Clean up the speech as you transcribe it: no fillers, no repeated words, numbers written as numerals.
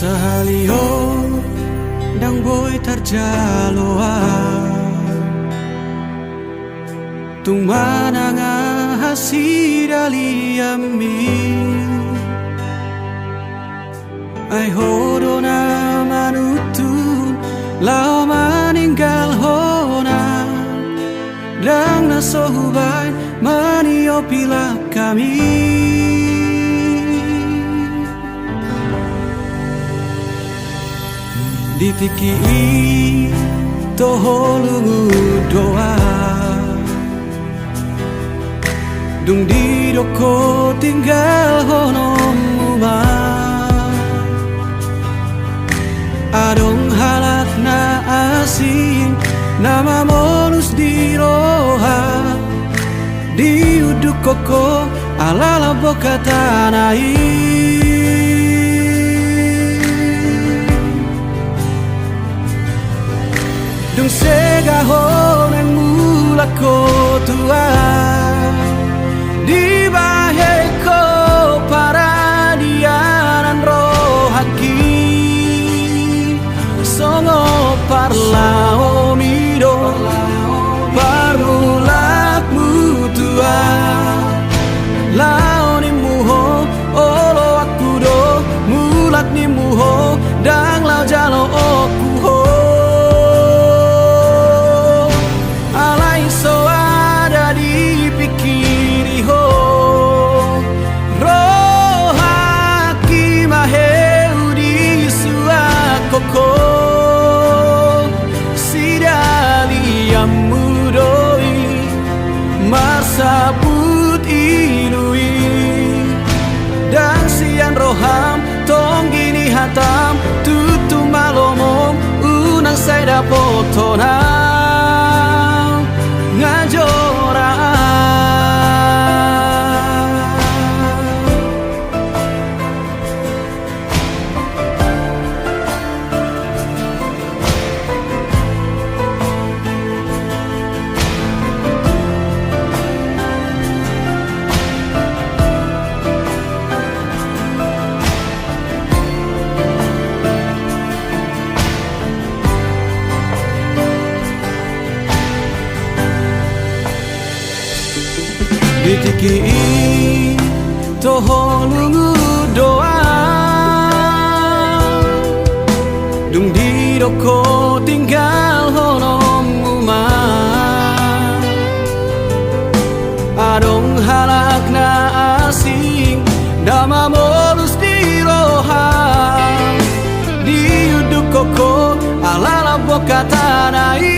Sahalio dang boy tarjaloa tung mananga hasidaliami ai hodona manutun lao maninggal hona dang nasohubay manio pila kami ditiki toholungu doa dung di doko tinggal honom uma adong halak na asing nama molus di roha di uduk koko alala boka tanai dung segahon yang mula ko tua di baheko para dianan rohaki songo parlao mido parulak mutua lao ni muho olo aku do mulat ni muho dang lao jalo oku ho sabut inui dan sian roham tong gini hatam tutu malomom unang saya dapotonam ngajora ditiki toholungu doa dung di doko tinggal honom uma adong halak na asing nama molus di roha di uduk koko alala boka tanai